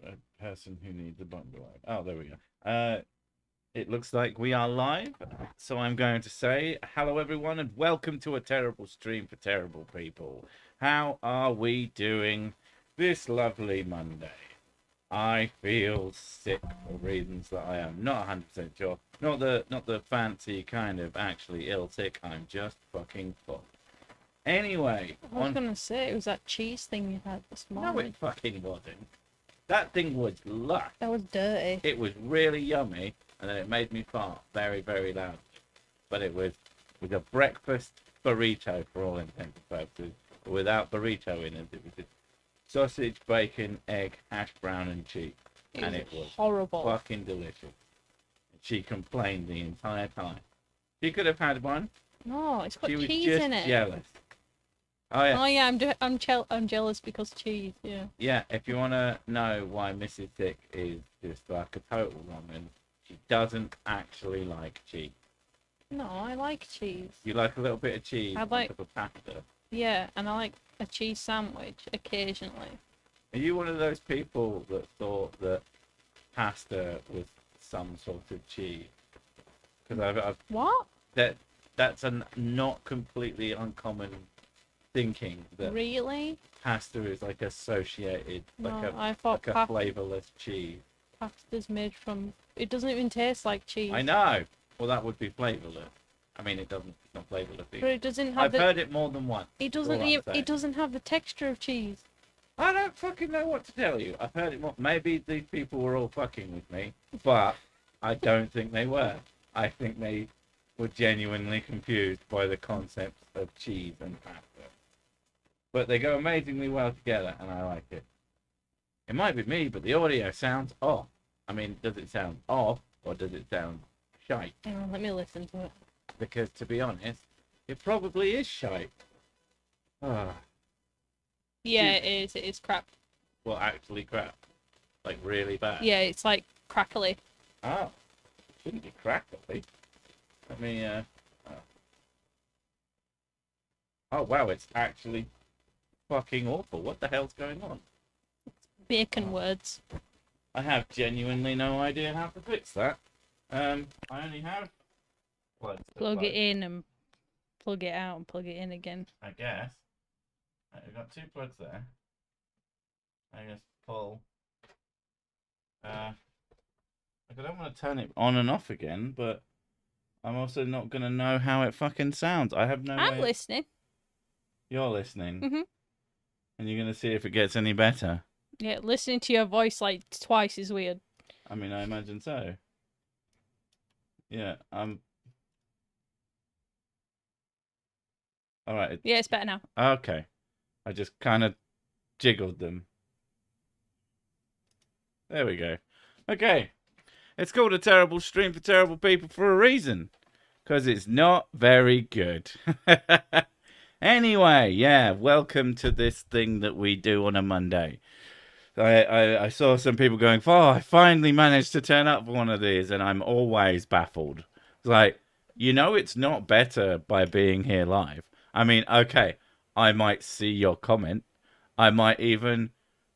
to a person who needs a bungalow. Oh, there we go. It looks like we are live, so I'm going to say hello, everyone, and welcome to a terrible stream for terrible people. How are we doing this lovely Monday? I feel sick for reasons that I am not 100% sure. Not the fancy kind of actually ill sick. I'm just fucking fucked. Anyway, I was gonna say it was that cheese thing you had this morning. No, it fucking wasn't. That thing was lush. That was dirty. It was really yummy, and then it made me fart very, very loud. But it was a breakfast burrito for all intents and purposes. But without burrito in it, it was just sausage, bacon, egg, hash brown, and cheese. And it was horrible. Fucking delicious. And she complained the entire time. She could have had one. No, it's got She was cheese just in it. jealous. Oh yeah. Oh yeah, I'm jealous because cheese. Yeah. Yeah, if you want to know why Mrs. Dick is just like a total woman, she doesn't actually like cheese. No, I like cheese. You like a little bit of cheese I like- on top of pasta. Yeah, and I like a cheese sandwich occasionally. Are you one of those people that thought that pasta was some sort of cheese? Because I've What? that's a not completely uncommon thinking that Really? pasta is like associated No, like I thought a flavorless cheese. pasta's made from. It doesn't even taste like cheese. I know. Well, that would be flavorless. I mean, it doesn't. It's not flavorless But either. it doesn't have I've the. heard it more than once. It all doesn't. I'm saying. It doesn't have the texture of cheese. I don't fucking know what to tell you. I've heard it more. Maybe these people were all fucking with me, but I don't think they were. I think they were genuinely confused by the concepts of cheese and pasta. But they go amazingly well together, and I like it. It might be me, but the audio sounds off. I mean, does it sound off, or does it sound shite? Hang on, let me listen to it. Because, to be honest, it probably is shite. Ah, Yeah, it is. It is crap. well, actually crap. Like, really bad. Yeah, it's like crackly. Oh, shouldn't be crackly. Let me, Oh, wow, it's actually fucking awful. What the hell's going on? Bacon words. I have genuinely no idea how to fix that. I only have plugs. to Plug it in and plug it out and plug it in again. I guess. I've got two plugs there. I just pull. I don't want to turn it on and off again, but I'm also not going to know how it fucking sounds. I have no I'm way. listening. You're listening. Mhm. And you're going to see if it gets any better. Yeah, listening to your voice like twice is weird. I mean, I imagine so. Yeah, all right. Yeah, it's better now. Okay. I just kind of jiggled them. There we go. Okay. It's called a terrible stream for terrible people for a reason. Because it's not very good. Anyway, yeah, welcome to this thing that we do on a Monday. I saw some people going, oh, I finally managed to turn up for one of these, and I'm always baffled. It's like, you know it's not better by being here live. I mean, okay, I might see your comment. I might even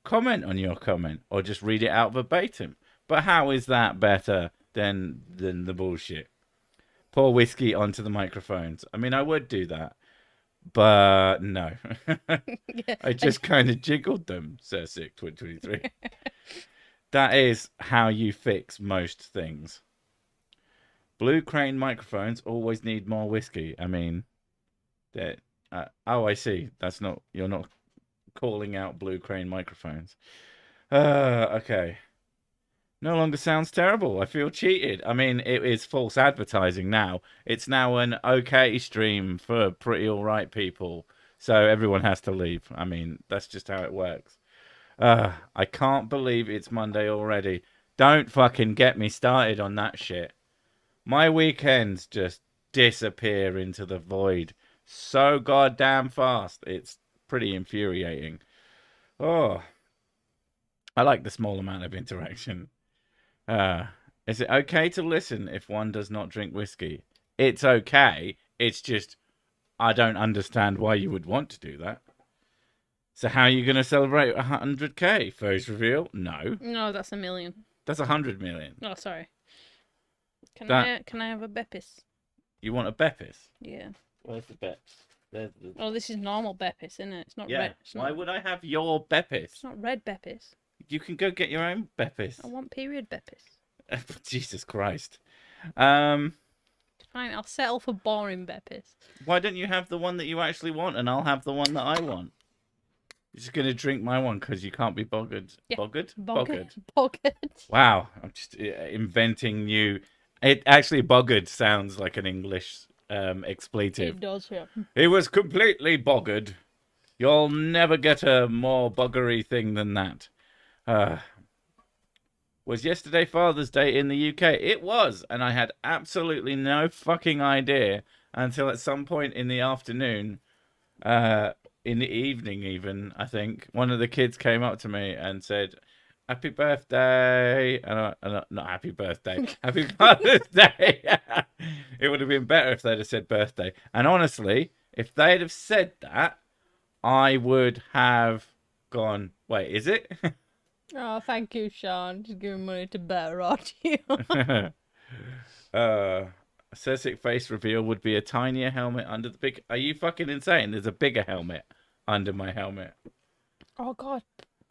comment on your comment, or just read it out verbatim. But how is that better than the bullshit? Pour whiskey onto the microphones. I mean, I would do that. But no. Yeah. I just kind of jiggled them, Sir Sick 2023. That is how you fix most things. Blue crane microphones always need more whiskey. I mean, oh, I see. That's not, you're not calling out blue crane microphones. Okay. No longer sounds terrible. I feel cheated. I mean, it is false advertising now. It's now an okay stream for pretty alright people. So everyone has to leave. I mean, that's just how it works. I can't believe it's Monday already. Don't fucking get me started on that shit. My weekends just disappear into the void so goddamn fast. It's pretty infuriating. Oh, I like the small amount of interaction. Is it okay to listen if one does not drink whiskey? It's okay. It's just, I don't understand why you would want to do that. So how are you going to celebrate 100k? Face reveal? No. No, that's 1,000,000. That's 100 million. Oh, sorry. That Can I have a Beppis? you want a Beppis? Yeah. Where's the Beps? There's the... Oh, this is normal Beppis, isn't it? It's not Yeah. red. Why would I have your Beppis? It's not red Beppis. You can go get your own Beppis. I want period Beppis. Jesus Christ. Fine, I'll settle for boring Beppis. Why don't you have the one that you actually want, and I'll have the one that I want? You're just gonna drink my one because you can't be boggered. Yeah. Boggered? Boggered. Wow, I'm just inventing new. It actually boggered sounds like an English expletive. It does, yeah. It was completely boggered. You'll never get a more boggery thing than that. Was yesterday Father's Day in the UK? It was, and I had absolutely no fucking idea until at some point in the afternoon, in the evening even, I think, one of the kids came up to me and said, "Happy birthday," and not happy birthday, happy Father's Day. It would have been better if they'd have said birthday. And honestly, if they'd have said that, I would have gone, wait, is it? Oh, thank you, Sean. Just giving money to better aren't you? A Cesic face reveal would be a tinier helmet under the big... Are you fucking insane? There's a bigger helmet under my helmet. Oh, God.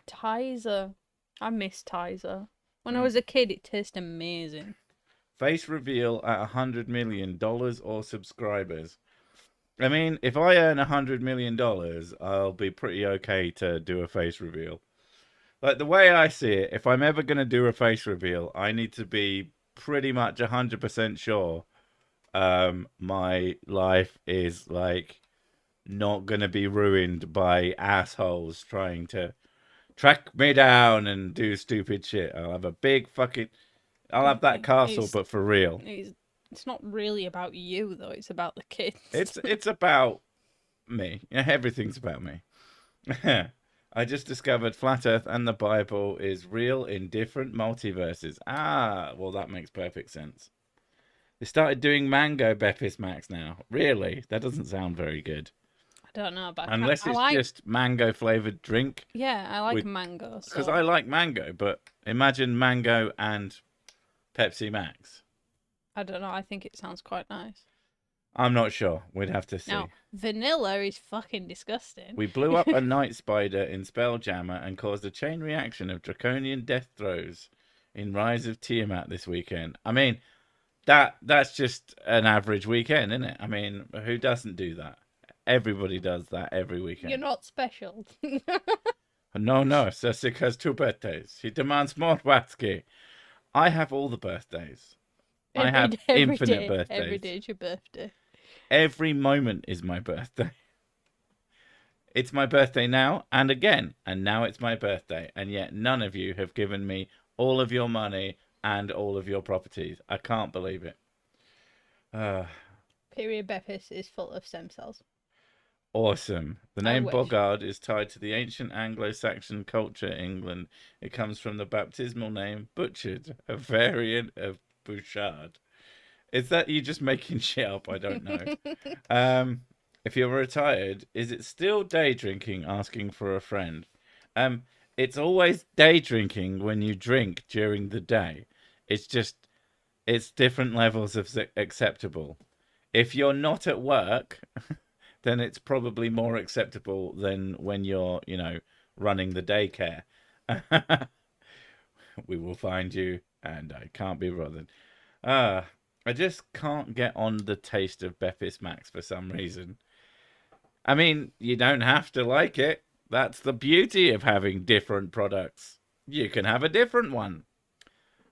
Tizer. I miss Tizer. When I was a kid, it tasted amazing. Face reveal at $100 million or subscribers. I mean, if I earn $100 million, I'll be pretty okay to do a face reveal. Like, the way I see it, if I'm ever going to do a face reveal, I need to be pretty much 100% sure my life is, like, not going to be ruined by assholes trying to track me down and do stupid shit. I'll have a big fucking... I'll have that castle, but for real. It's not really about you, though. It's about the kids. It's about me. Yeah, everything's about me. I just discovered Flat Earth and the Bible is real in different multiverses. Ah, well, that makes perfect sense. They started doing mango Beppis Max now. Really? That doesn't sound very good. I don't know, but unless it's just mango flavored drink. Yeah, I like mango. Because I like mango, but imagine mango and Pepsi Max. I don't know. I think it sounds quite nice. I'm not sure. We'd have to see. Now, vanilla is fucking disgusting. We blew up a night spider in Spelljammer and caused a chain reaction of draconian death throes in Rise of Tiamat this weekend. I mean, that's just an average weekend, isn't it? I mean, who doesn't do that? Everybody does that every weekend. You're not special. No, Cesic has 2 birthdays. He demands more whiskey. I have all the birthdays. I have infinite birthdays. Every day is your birthday. Every moment is my birthday. It's my birthday now and again, and now it's my birthday, and yet none of you have given me all of your money and all of your properties. I can't believe it. Period Beppis is full of stem cells. Awesome. The name Bogard is tied to the ancient Anglo-Saxon culture in England. It comes from the baptismal name Butchered, a variant of Bouchard. Is that you just making shit up? I don't know. If you're retired, is it still day drinking asking for a friend? It's always day drinking when you drink during the day. It's different levels of acceptable. If you're not at work, then it's probably more acceptable than when you're, running the daycare. We will find you, and I can't be bothered. I just can't get on the taste of Beppis Max for some reason. I mean, you don't have to like it. That's the beauty of having different products. You can have a different one.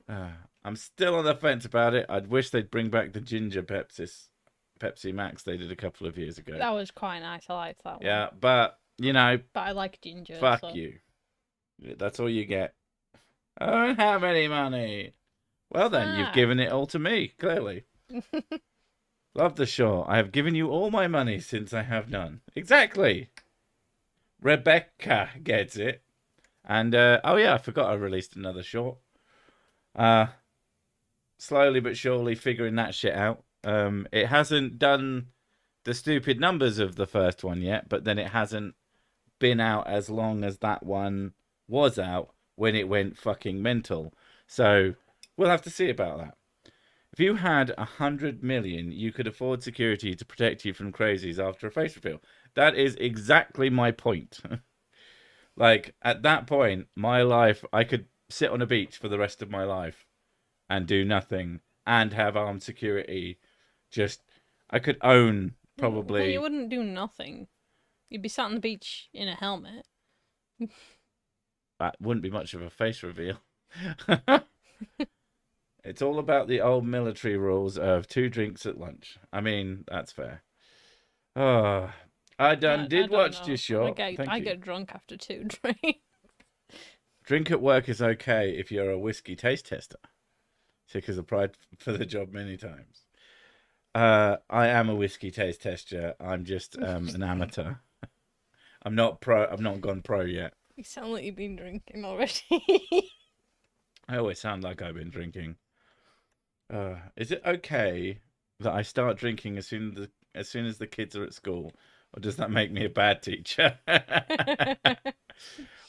I'm still on the fence about it. I'd wish they'd bring back the ginger Pepsi Max they did a couple of years ago. That was quite nice. I liked that one. Yeah, but, But I like ginger. Fuck you. That's all you get. I don't have any money. Well then, you've given it all to me, clearly. Love the show. I have given you all my money since I have none. Exactly. Rebecca gets it. And, oh yeah, I forgot I released another short. Slowly but surely figuring that shit out. It hasn't done the stupid numbers of the first one yet, but then it hasn't been out as long as that one was out when it went fucking mental. So we'll have to see about that. If you had 100 million, you could afford security to protect you from crazies after a face reveal. That is exactly my point. Like, at that point, my life, I could sit on a beach for the rest of my life and do nothing and have armed security. Just, I could own probably. Well, you wouldn't do nothing. You'd be sat on the beach in a helmet. That wouldn't be much of a face reveal. It's all about the old military rules of 2 drinks at lunch. I mean, that's fair. Oh, I did watch your show. I get drunk after 2 drinks. Drink at work is okay if you're a whiskey taste tester. Sick as applied for the job many times. I am a whiskey taste tester. I'm just an amateur. I'm not pro. I've not gone pro yet. You sound like you've been drinking already. I always sound like I've been drinking. Is it okay that I start drinking as soon as the kids are at school, or does that make me a bad teacher?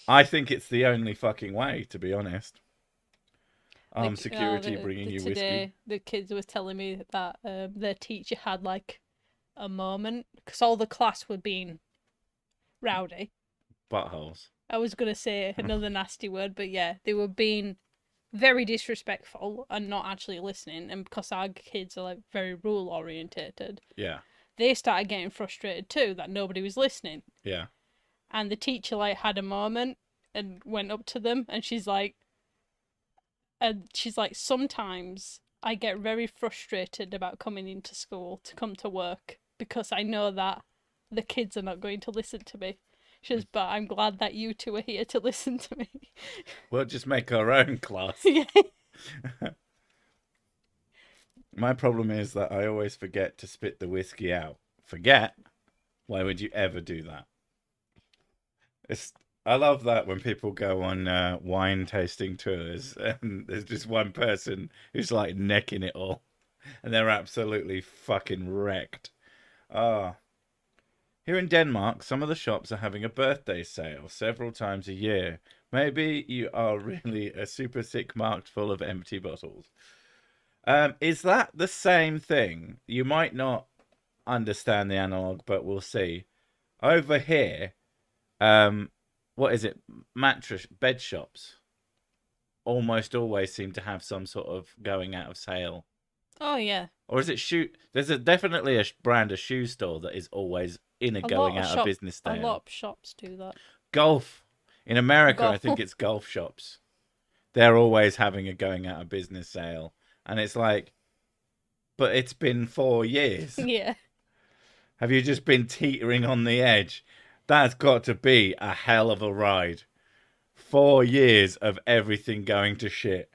I think it's the only fucking way, to be honest. Security bringing you today, whiskey. The kids were telling me that their teacher had like a moment because all the class were being rowdy. Buttholes. I was gonna say another nasty word, but yeah, they were being very disrespectful and not actually listening. And because our kids are like very rule orientated, yeah, they started getting frustrated too that nobody was listening. Yeah. And the teacher like had a moment and went up to them, and she's like, sometimes I get very frustrated about coming into school to come to work because I know that the kids are not going to listen to me. She says, but I'm glad that you two are here to listen to me. We'll just make our own class. Yeah. My problem is that I always forget to spit the whiskey out. Forget? Why would you ever do that? I love that when people go on wine tasting tours and there's just one person who's like necking it all and they're absolutely fucking wrecked. Here in Denmark, some of the shops are having a birthday sale several times a year. Maybe you are really a super sick marked full of empty bottles. Is that the same thing? You might not understand the analog, but we'll see. Over here, what is it? Mattress bed shops almost always seem to have some sort of going out of sale. Oh yeah. Or is it shoe? There's definitely a brand of shoe store that is always in a going out of business sale. A lot of shops do that. Golf. In America, I think it's golf shops. They're always having a going out of business sale. And it's like, but it's been 4 years. Yeah. Have you just been teetering on the edge? That's got to be a hell of a ride. 4 years of everything going to shit.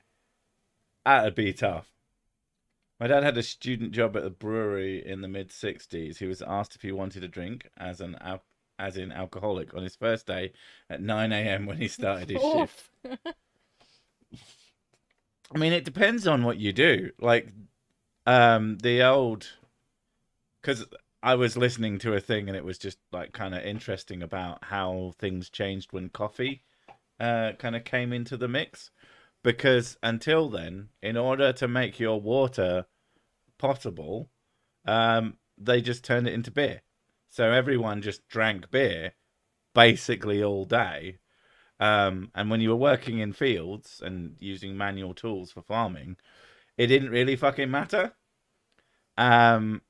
That'd be tough. My dad had a student job at a brewery in the mid-60s. He was asked if he wanted a drink as in alcoholic on his first day at 9 a.m. when he started his shift. I mean, it depends on what you do. Like, because I was listening to a thing and it was just like kind of interesting about how things changed when coffee kind of came into the mix. Because until then, in order to make your water potable, they just turned it into beer. So everyone just drank beer basically all day. And when you were working in fields and using manual tools for farming, it didn't really fucking matter. But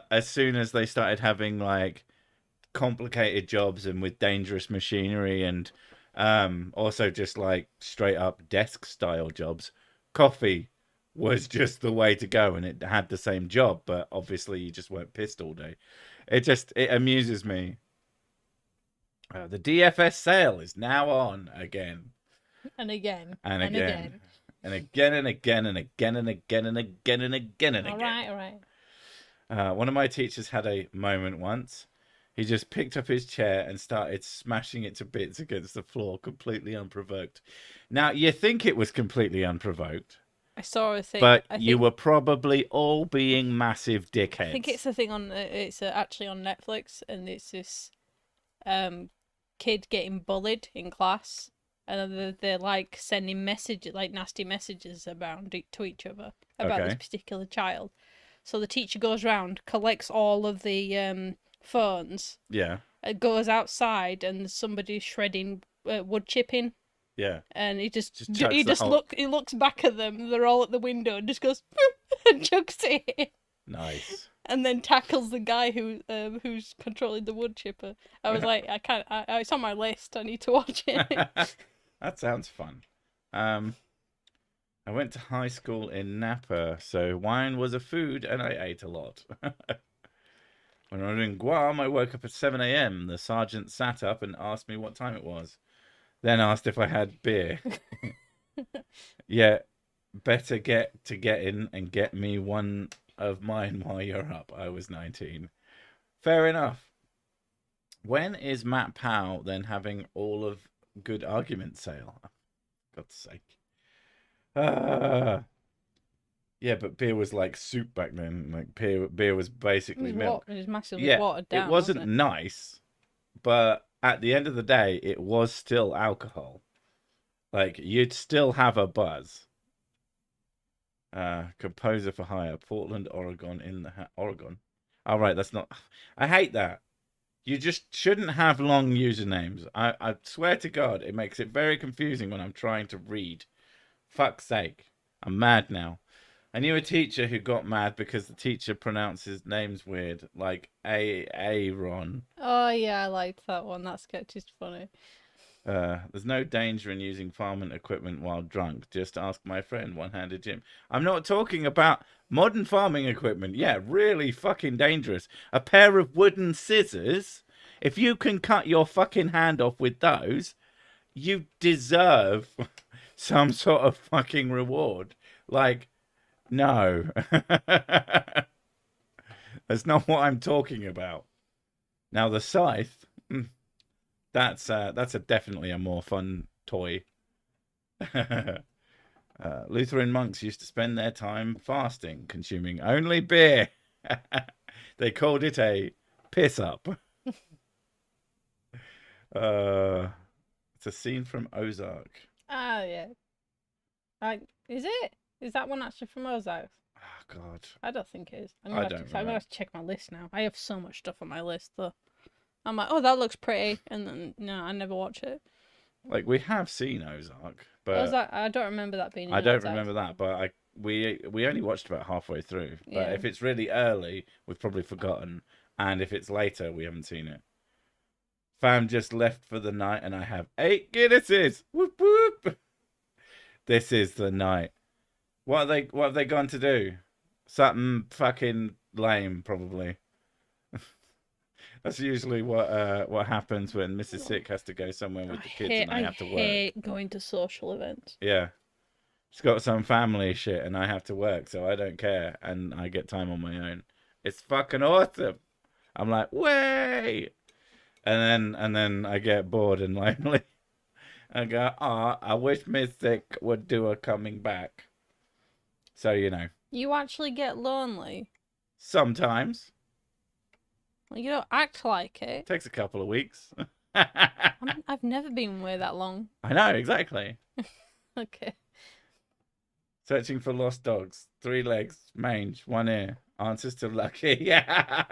as soon as they started having like complicated jobs and with dangerous machinery and also just like straight up desk style jobs, coffee was just the way to go, and it had the same job, but obviously you just weren't pissed all day. It amuses me. The DFS sale is now on again. And again. And again. And again and again and again and again and again and again and again. All right. One of my teachers had a moment once. He just picked up his chair and started smashing it to bits against the floor, completely unprovoked. Now, you think it was completely unprovoked. I saw a thing. But you were probably all being massive dickheads. I think it's a thing on. It's actually on Netflix, and it's this kid getting bullied in class, and they're like sending messages, like nasty messages around to each other about this Okay. particular child. So the teacher goes round, collects all of the phones, Yeah. goes outside, and somebody's shredding wood chipping, Yeah. and he Just chucks the whole. he looks back at them. They're all at the window and just goes and chucks it, Nice. and then tackles the guy who's controlling the wood chipper. I was like, I can't. It's on my list. I need to watch it. That sounds fun. I went to high school in Napa, so wine was a food and I ate a lot. When I was in Guam, I woke up at 7 a.m. The sergeant sat up and asked me what time it was. Then asked if I had beer. Yeah, better get in and get me one of mine while you're up. I was 19. Fair enough. When is Matt Powell then having all of good argument sale? God's sake. Yeah, but beer was like soup back then. Like beer was basically milk. It was massively Yeah, watered down. it wasn't Wasn't nice, but at the end of the day, it was still alcohol. Like you'd still have a buzz. Composer for hire, Portland, Oregon. Oregon. All right, that's not. I hate that. You just shouldn't have long usernames. I swear to God, it makes it very confusing when I'm trying to read. Fuck's sake, I'm mad now. I knew a teacher who got mad because the teacher pronounces names weird, like Aaron. Oh yeah, I liked that one. That sketch is funny. There's no danger in using farming equipment while drunk. Just ask my friend, one-handed Jim. I'm not talking about modern farming equipment. Yeah, really fucking dangerous. A pair of wooden scissors. If you can cut your fucking hand off with those, you deserve some sort of fucking reward. Like, no. That's not what I'm talking about. Now, the scythe... That's definitely a more fun toy. Lutheran monks used to spend their time fasting, consuming only beer. They called it a piss up. It's a scene from Ozark. Oh yeah. Is it? Is that one actually from Ozarks? Oh God. I don't think it is. I'm I gonna don't have to remember. check my list now. I have so much stuff on my list though. I'm like, oh, that looks pretty, and then no, I never watch it. Like we have seen Ozark, but Ozark, I don't remember that being. I don't Ozark. remember that. But we only watched about halfway through. But Yeah. if it's really early, we've probably forgotten, and if it's later, we haven't seen it. Fam just left for the night, and I have 8 Guinnesses. Whoop whoop. This is the night. What have they gone to do? Something fucking lame, probably. That's usually what happens when Mrs. Sick has to go somewhere with the kids and I have to work. I hate going to social events. Yeah. She's got some family shit and I have to work, so I don't care and I get time on my own. It's fucking awesome. I'm like, way. And then I get bored and lonely. I go, I wish Miss Sick would do a coming back. So, you know. You actually get lonely. Sometimes. Well, you don't act like it. Takes a couple of weeks. I've never been away that long. I know, exactly. Okay. Searching for lost dogs. 3 legs, mange, 1 ear. Answers to Lucky. Yeah.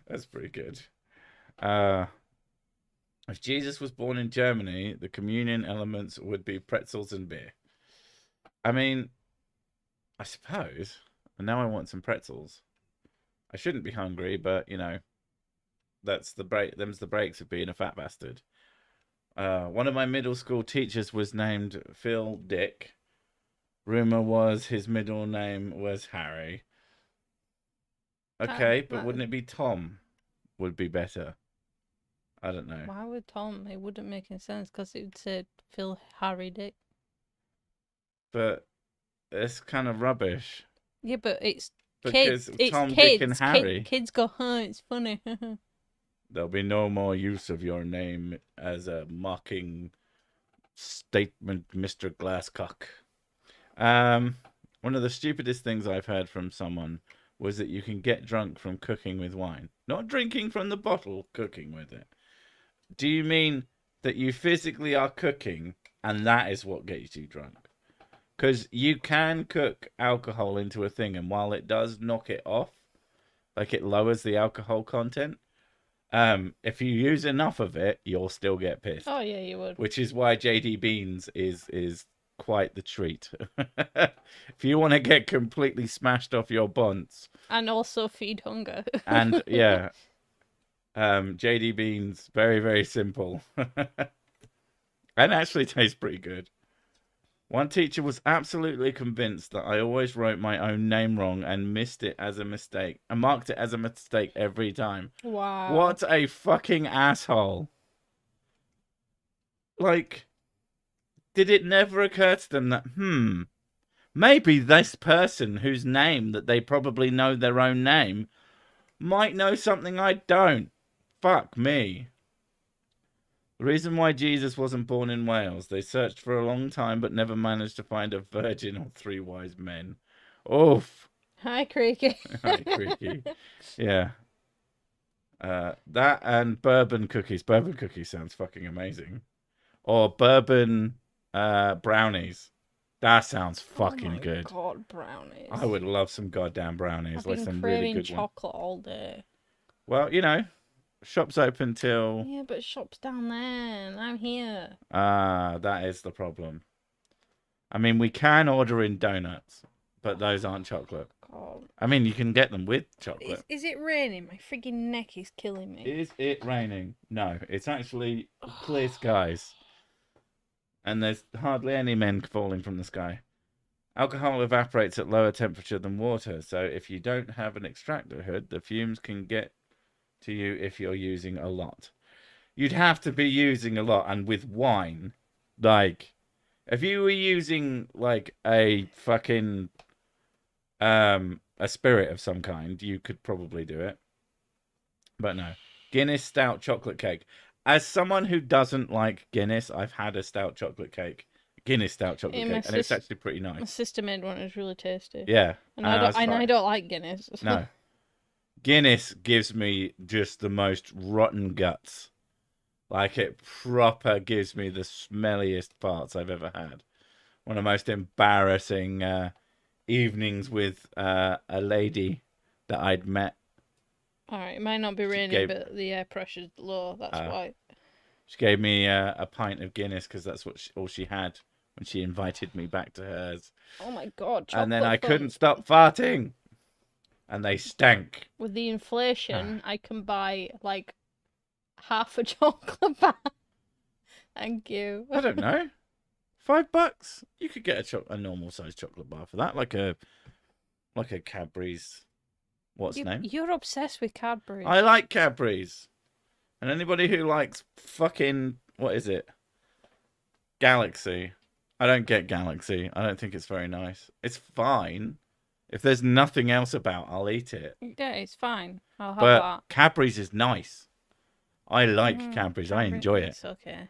That's pretty good. If Jesus was born in Germany, the communion elements would be pretzels and beer. I mean, I suppose. And now I want some pretzels. I shouldn't be hungry, but, you know, that's the break. Them's the breaks of being a fat bastard. One of my middle school teachers was named Phil Dick. Rumor was his middle name was Harry. Okay, but wouldn't it be Tom? Would be better. I don't know. Why would Tom? It wouldn't make any sense because it would say Phil Harry Dick. But it's kind of rubbish. Yeah, but it's because kids. It's Tom, kids. Dick, and Harry. Kids go, huh? It's funny. There'll be no more use of your name as a mocking statement, Mr. Glasscock. One of the stupidest things I've heard from someone was that you can get drunk from cooking with wine. Not drinking from the bottle, cooking with it. Do you mean that you physically are cooking and that is what gets you drunk? Because you can cook alcohol into a thing, and while it does knock it off, like it lowers the alcohol content, if you use enough of it, you'll still get pissed. Oh yeah, you would. Which is why JD Beans is quite the treat. If you want to get completely smashed off your bonds. And also feed hunger. And yeah. JD Beans, very, very simple. And actually tastes pretty good. One teacher was absolutely convinced that I always wrote my own name wrong and missed it as a mistake. And marked it as a mistake every time. Wow. What a fucking asshole. Like, did it never occur to them that, maybe this person whose name that they probably know their own name might know something I don't. Fuck me. The reason why Jesus wasn't born in Wales. They searched for a long time but never managed to find a virgin or 3 wise men. Oof. Hi, Creaky. Hi, Creaky. Yeah. That and bourbon cookies. Bourbon cookies sounds fucking amazing. Or bourbon brownies. That sounds fucking good. God, brownies. I would love some goddamn brownies. I've Like been some craving really good chocolate all day. Well, you know, shop's open till... Yeah, but shop's down there and I'm here. that is the problem. I mean, we can order in donuts, but those aren't chocolate. God. I mean, you can get them with chocolate. Is it raining? My freaking neck is killing me. Is it raining? No, it's actually clear skies. And there's hardly any men falling from the sky. Alcohol evaporates at lower temperature than water, so if you don't have an extractor hood, the fumes can get to you if you're using a lot. You'd have to be using a lot, and with wine, like, if you were using, like, a fucking, a spirit of some kind, you could probably do it. But no. Guinness stout chocolate cake. As someone who doesn't like Guinness, I've had a stout chocolate cake. Guinness stout chocolate cake, and it's actually pretty nice. My sister made one, it was really tasty. Yeah. And I don't like Guinness. No. Guinness gives me just the most rotten guts. Like, it proper gives me the smelliest farts I've ever had. One of the most embarrassing evenings with a lady that I'd met. Alright, it might not be raining, but the air pressure's low, that's why. She gave me a pint of Guinness because that's what all she had when she invited me back to hers. Oh my god, and then I couldn't stop farting. And they stank. With the inflation, I can buy, like, half a chocolate bar. Thank you. I don't know. $5? You could get a normal sized chocolate bar for that, like a Cadbury's. What's name? You're obsessed with Cadbury's. I like Cadbury's. And anybody who likes fucking, what is it? Galaxy. I don't get Galaxy. I don't think it's very nice. It's fine. If there's nothing else about, I'll eat it. Yeah, it's fine. I'll have but that. Cadbury's is nice. I like Cadbury's. I enjoy it. It's okay.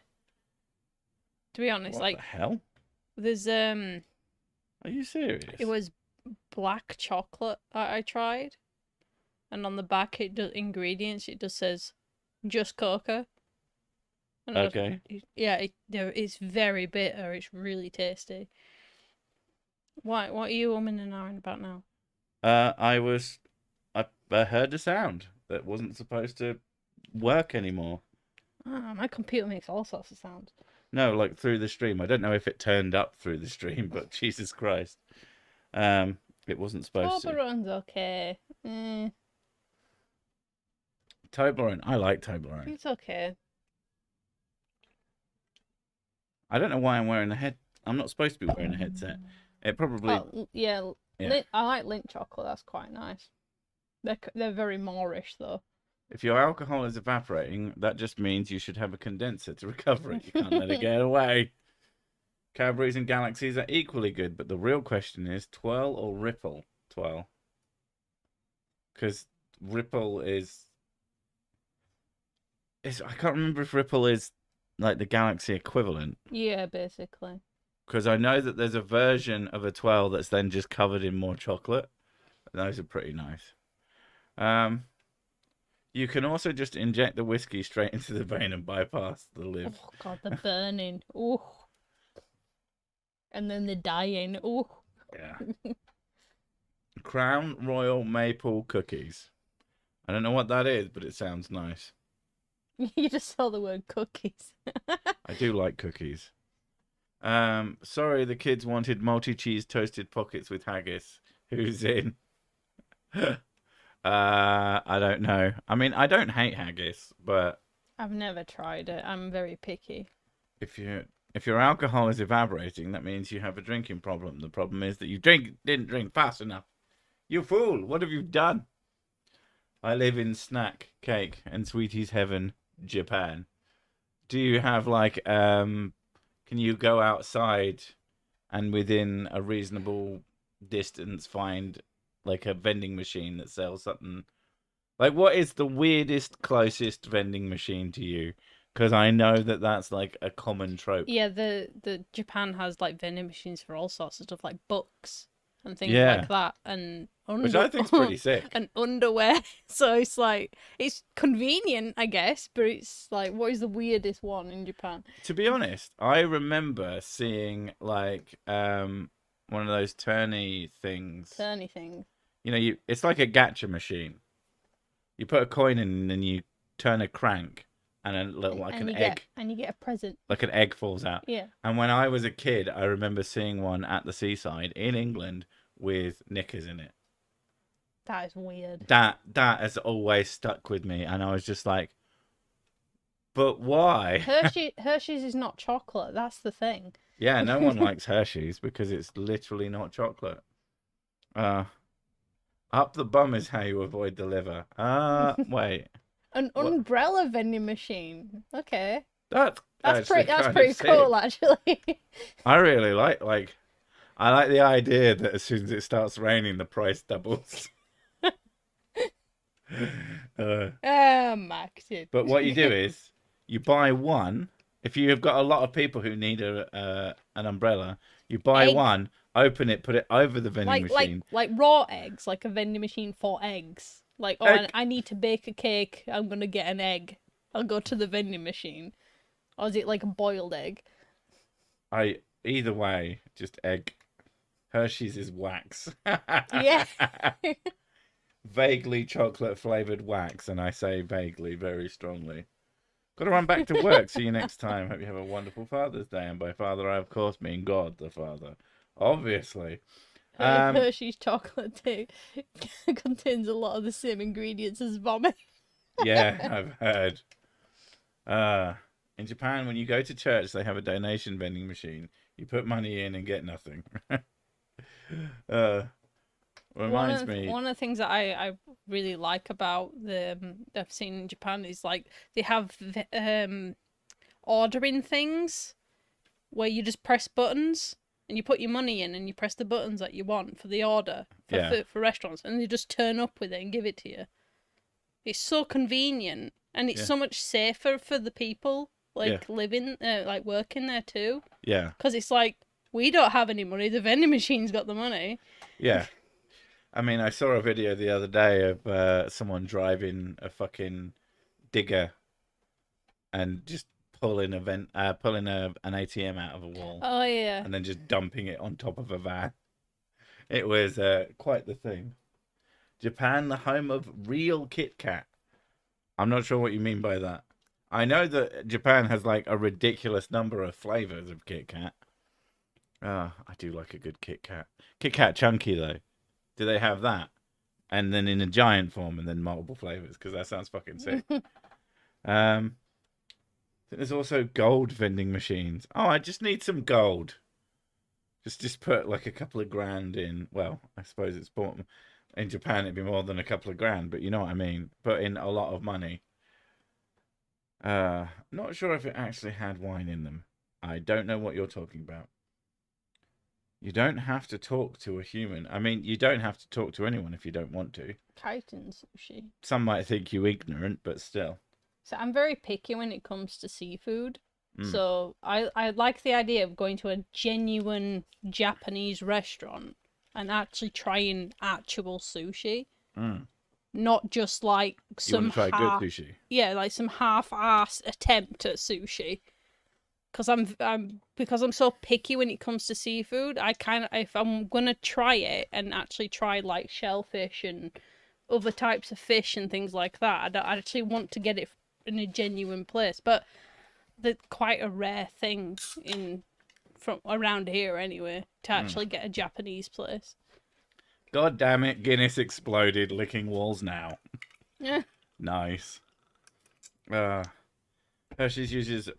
To be honest, what like, the hell? There's Are you serious? It was black chocolate that I tried, and on the back it does ingredients. It just says just cocoa. And okay. It's very bitter. It's really tasty. What are you umming and ahhing about now? I heard a sound that wasn't supposed to work anymore. Oh, my computer makes all sorts of sounds. No, like through the stream. I don't know if it turned up through the stream, but Jesus Christ. It wasn't supposed to. Toblerone's okay. Toblerone. I like Toblerone. It's okay. I don't know why I'm wearing a head. I'm not supposed to be wearing a headset. It probably. Oh, yeah. I like Lindt chocolate. That's quite nice. They're very Moorish though. If your alcohol is evaporating, that just means you should have a condenser to recover it. You can't let it get away. Cadbury's and Galaxies are equally good, but the real question is twirl or ripple? Twirl. Because ripple is... I can't remember if ripple is like the Galaxy equivalent. Yeah, basically. Because I know that there's a version of a twirl that's then just covered in more chocolate. Those are pretty nice. You can also just inject the whiskey straight into the vein and bypass the liver. Oh god, the burning. Oh, and then the dying. Oh, Yeah. Crown Royal Maple Cookies. I don't know what that is, but it sounds nice. you just saw the word cookies. I do like cookies. Sorry, the kids wanted multi-cheese toasted pockets with haggis. Who's in? I don't know. I mean, I don't hate haggis, but I've never tried it. I'm very picky. if your alcohol is evaporating, that means you have a drinking problem. The problem is that you didn't drink fast enough. You fool! What have you done? I live in snack, cake, and sweeties heaven, Japan. Do you have like can you go outside and within a reasonable distance find like a vending machine that sells something? Like, what is the weirdest closest vending machine to you? Because I know that that's like a common trope. Yeah, the Japan has like vending machines for all sorts of stuff, like books and things Yeah. like that, and Which I think's pretty sick. and underwear. So it's like it's convenient, I guess, but it's like, what is the weirdest one in Japan? To be honest, I remember seeing like one of those turny things. Turny thing. You know, it's like a gacha machine. You put a coin in and then you turn a crank and a little like an egg. And you get a present. Like an egg falls out. Yeah. And when I was a kid, I remember seeing one at the seaside in England with knickers in it. That is weird. That has always stuck with me, and I was just like, but why? Hershey's is not chocolate. That's the thing. Yeah, no one likes Hershey's because it's literally not chocolate. Up the bum is how you avoid the liver. Wait. An umbrella vending machine. Okay. That's pretty cool, actually. I really I like the idea that as soon as it starts raining, the price doubles. Max. But what you do is you buy one. If you have got a lot of people who need an umbrella, you buy one, open it, put it over the vending machine. Like raw eggs, like a vending machine for eggs. Like, I need to bake a cake, I'm gonna get an egg. I'll go to the vending machine. Or is it like a boiled egg? Either way, just egg. Hershey's is wax. Yeah. Vaguely chocolate flavored wax, and I say vaguely very strongly. Got to run back to work. See you next time. Hope you have a wonderful Father's Day. And by father, I of course mean God the Father. Obviously. Hershey's chocolate too contains a lot of the same ingredients as vomit. Yeah, I've heard. In Japan, when you go to church, they have a donation vending machine. You put money in and get nothing. Reminds me. One of the things that I really like about I've seen in Japan is like they have ordering things where you just press buttons and you put your money in and you press the buttons that you want for the order for restaurants, and they just turn up with it and give it to you. It's so convenient, and it's so much safer for the people living like working there too. Yeah. Because it's like, we don't have any money, the vending machine's got the money. Yeah. I mean, I saw a video the other day of someone driving a fucking digger and just pulling an ATM out of a wall. Oh yeah. And then just dumping it on top of a van. It was quite the thing. Japan, the home of real KitKat. I'm not sure what you mean by that. I know that Japan has like a ridiculous number of flavors of KitKat. I do like a good KitKat. KitKat Chunky though. Do they have that? And then in a giant form and then multiple flavors? Because that sounds fucking sick. There's also gold vending machines. Oh, I just need some gold. Just put like a couple of grand in. Well, I suppose it's bought in Japan. It'd be more than a couple of grand, but you know what I mean. Put in a lot of money. Not sure if it actually had wine in them. I don't know what you're talking about. You don't have to talk to a human. I mean, you don't have to talk to anyone if you don't want to. Chitin sushi. Some might think you ignorant, but still. So I'm very picky when it comes to seafood. So I like the idea of going to a genuine Japanese restaurant and actually trying actual sushi, Mm. not just like You want some to try good sushi? yeah, like some half-assed attempt at sushi. Because I'm so picky when it comes to seafood. I kind of, if I'm gonna try it and actually try like shellfish and other types of fish and things like that, I actually want to get it in a genuine place. But they're quite a rare thing from around here anyway to actually get a Japanese place. God damn it! Guinness exploded, licking walls now. Yeah. Nice. Hershey's uses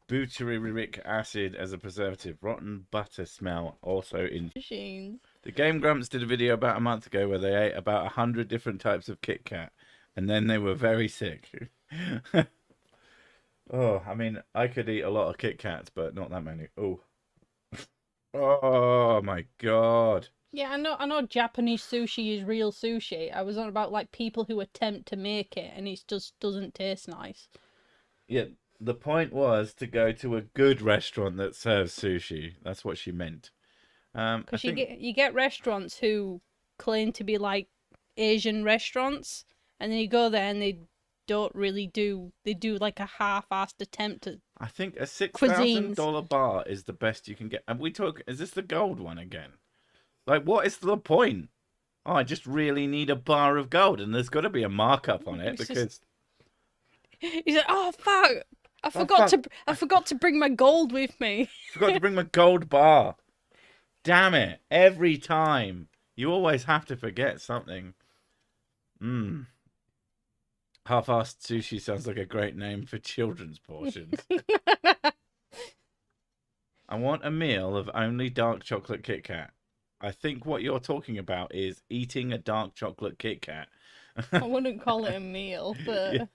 butyric acid as a preservative. Rotten butter smell also in Machines. The Game Grumps did a video about a month ago where they ate about 100 different types of KitKat, and then they were very sick. Oh, I mean, I could eat a lot of KitKats, but not that many. Oh, oh my god. Yeah, I know Japanese sushi is real sushi. I was on about like people who attempt to make it and it just doesn't taste nice. Yeah, the point was to go to a good restaurant that serves sushi. That's what she meant. Because you get restaurants who claim to be like Asian restaurants, and then you go there and they don't really do. They do like a half-assed attempt at. I think a Cuisines. $6,000 bar is the best you can get. And we talk. Is this the gold one again? Like, what is the point? Oh, I just really need a bar of gold, and there's got to be a markup on it It's because. He's like, oh fuck! I forgot to bring my gold with me. Forgot to bring my gold bar. Damn it! Every time you always have to forget something. Half-assed sushi sounds like a great name for children's portions. I want a meal of only dark chocolate Kit Kat. I think what you're talking about is eating a dark chocolate Kit Kat. I wouldn't call it a meal, but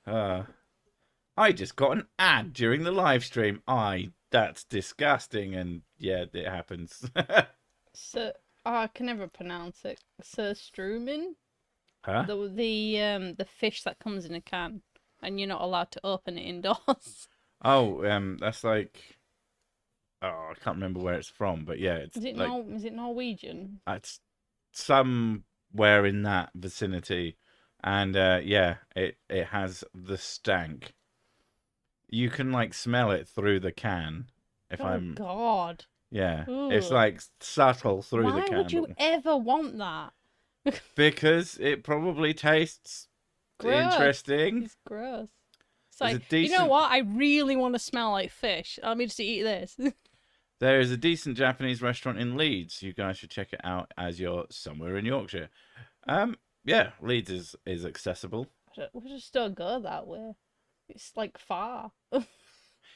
I just got an ad during the live stream. That's disgusting, and yeah, it happens. so I can never pronounce it. Surströmming. Huh? The fish that comes in a can, and you're not allowed to open it indoors. Oh, that's like, oh, I can't remember where it's from, but yeah, it's Is it like is it Norwegian? it's somewhere in that vicinity, and yeah, it has the stank. You can like smell it through the can. If I'm God. Yeah, Ugh. it's like subtle through the can. Why would you ever want that? Because it probably tastes Gross. interesting. It's gross. It's There's like, a you know decent- what? I really want to smell like fish. Let me just eat this. There is a decent Japanese restaurant in Leeds. You guys should check it out as you're somewhere in Yorkshire. Yeah, Leeds is accessible. We just don't go that way. It's like far.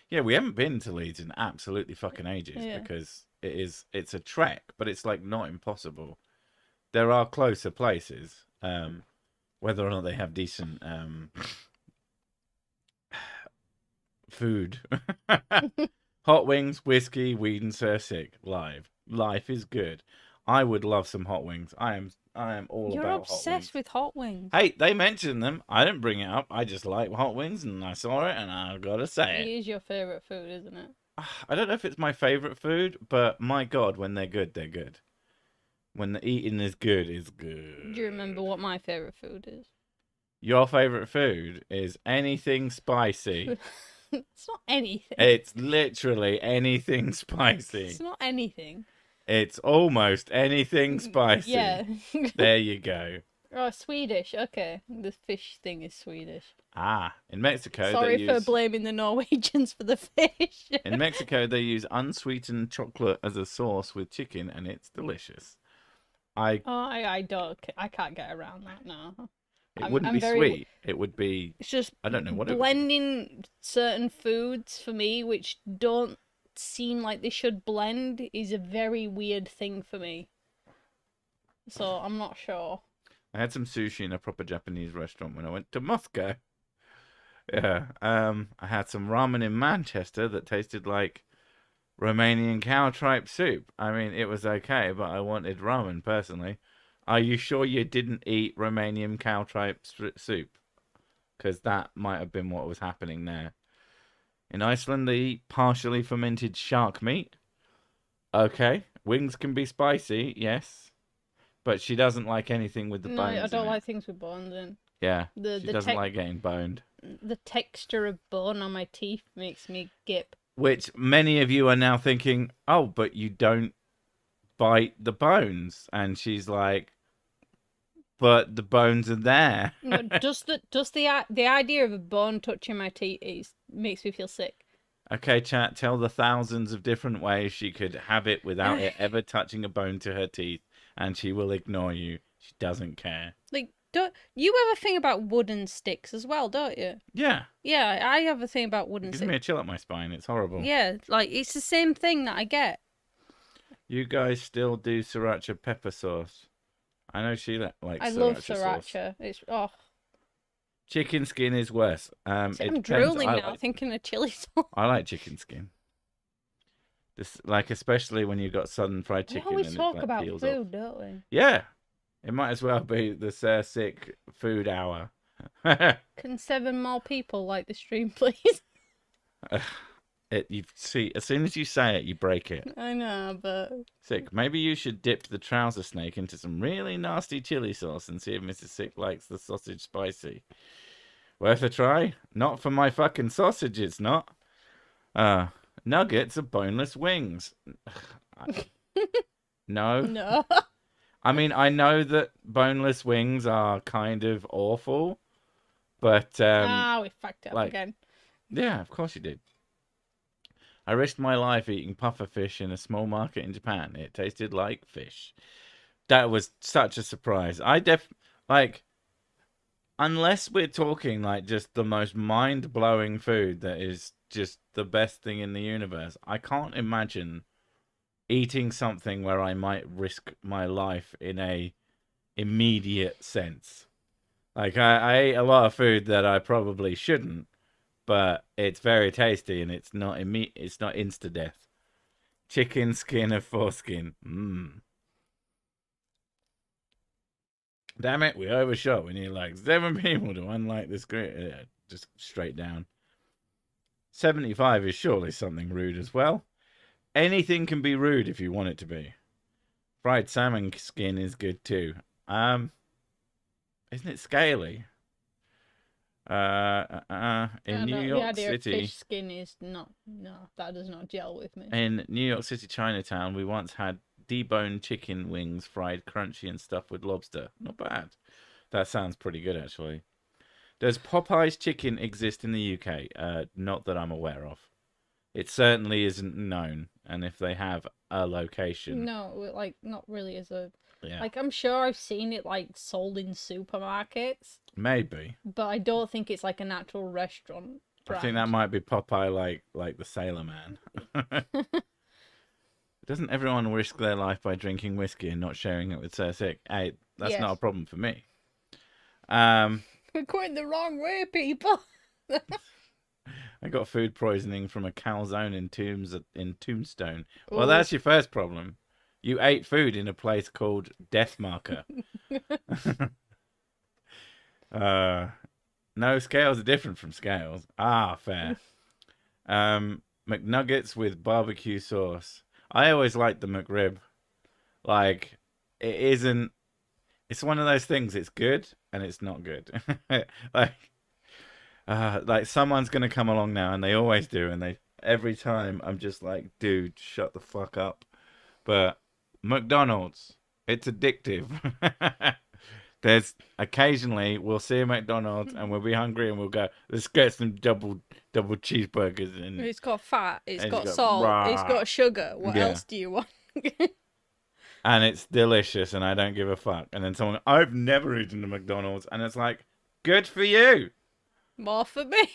Yeah, we haven't been to Leeds in absolutely fucking ages Yeah. because it's a trek, but it's like not impossible. There are closer places. Whether or not they have decent food. Hot wings, whiskey, weed, and Sir Sick. Life is good. I would love some hot wings. I am all You're about hot wings. obsessed with hot wings. Hey, they mentioned them. I didn't bring it up. I just like hot wings, and I saw it, and I gotta say It it. is your favourite food, isn't it? I don't know if it's my favorite food, but my God, when they're good, they're good. When the eating is good, it's good. Do you remember what my favourite food is? Your favorite food is anything spicy. It's not anything. It's literally anything spicy. It's not anything. It's almost anything spicy. Yeah. There you go. Oh, Swedish. Okay. The fish thing is Swedish. In Mexico, Sorry for blaming the Norwegians for the fish. In Mexico, they use unsweetened chocolate as a sauce with chicken, and it's delicious. I can't get around that now. It wouldn't be sweet. It would be. It's just I don't know what blending certain foods for me, which don't seem like they should blend, is a very weird thing for me. So I'm not sure. I had some sushi in a proper Japanese restaurant when I went to Moscow. Yeah. I had some ramen in Manchester that tasted like Romanian cow tripe soup. I mean, it was okay, but I wanted ramen personally. Are you sure you didn't eat Romanian cow tripe soup? Because that might have been what was happening there. In Iceland, they eat partially fermented shark meat. Okay. Wings can be spicy, yes, but she doesn't like anything with the No, bones I don't in like it. things with bones in. Yeah, The she the doesn't like getting boned. the texture of bone on my teeth makes me gip. Which many of you are now thinking, oh, but you don't bite the bones. And she's like, but the bones are there. No, just the idea of a bone touching my teeth makes me feel sick. Okay, chat, tell the thousands of different ways she could have it without it ever touching a bone to her teeth, and she will ignore you. She doesn't care. Like, don't you have a thing about wooden sticks as well, don't you? Yeah. Yeah, I have a thing about It wooden gives sticks. me a chill up my spine. It's horrible. Yeah, like it's the same thing that I get. You guys still do sriracha pepper sauce. I know she likes I love sriracha sauce. sriracha. It's oh. Chicken skin is worse. See, It I'm depends. drooling now thinking of chili sauce. I like chicken skin. This, like, especially when you've got southern fried We chicken. always and talk it, like, about peels food, off. don't we? Yeah, it might as well be the sick food hour. Can 7 more people like the stream, please? You see, as soon as you say it, you break it. I know, but Sick. Maybe you should dip the trouser snake into some really nasty chili sauce and see if Mrs. Sick likes the sausage spicy. Worth a try? Not for my fucking sausage, it's not. Nuggets are boneless wings. No. no. I mean, I know that boneless wings are kind of awful, but we fucked it up again. Yeah, of course you did. I risked my life eating pufferfish in a small market in Japan. It tasted like fish. That was such a surprise. Unless we're talking like just the most mind-blowing food that is just the best thing in the universe, I can't imagine eating something where I might risk my life in a immediate sense. Like I ate a lot of food that I probably shouldn't, but it's very tasty and it's not insta death. Chicken skin of foreskin. Damn it, we overshot. We need like 7 people to unlike this grid. Just straight down. 75 is surely something rude as well. Anything can be rude if you want it to be. Fried salmon skin is good too. Isn't it scaly? In New York the idea City, of fish skin is not. No, that does not gel with me. in New York City, Chinatown, we once had deboned chicken wings fried crunchy and stuffed with lobster. Not bad. That sounds pretty good, actually. Does Popeyes chicken exist in the UK? Not that I'm aware of. It certainly isn't known, and if they have a location, No, like not really as a. yeah, Like I'm sure I've seen it like sold in supermarkets, maybe. but I don't think it's like an actual restaurant brand. I think that might be Popeye, like the Sailor Man. Doesn't everyone risk their life by drinking whiskey and not sharing it with Sir Sick? Hey, that's not a problem for me. We're going the wrong way, people. I got food poisoning from a calzone in Tombstone. Well, that's your first problem. You ate food in a place called Death Marker. No, scales are different from scales. Ah, fair. McNuggets with barbecue sauce. I always liked the McRib. Like, it isn't... It's one of those things, it's good and it's not good. Like someone's going to come along now, and they always do, and every time I'm just like, dude, shut the fuck up. But McDonald's, it's addictive. There's occasionally we'll see a McDonald's and we'll be hungry and we'll go, let's get some double cheeseburgers. And It's got fat, it's got got salt, rah. it's got sugar. What Yeah. else do you want? And it's delicious and I don't give a fuck. And then someone, I've never eaten a McDonald's, and it's like, good for you. More for me.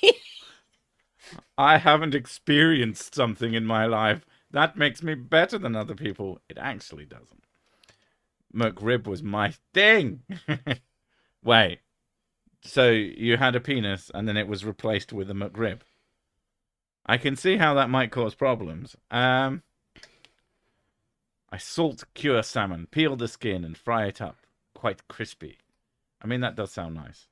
I haven't experienced something in my life that makes me better than other people. It actually doesn't. McRib was my thing. Wait, so you had a penis and then it was replaced with a McRib? I can see how that might cause problems. I salt cure salmon, peel the skin and fry it up. Quite crispy. I mean, that does sound nice.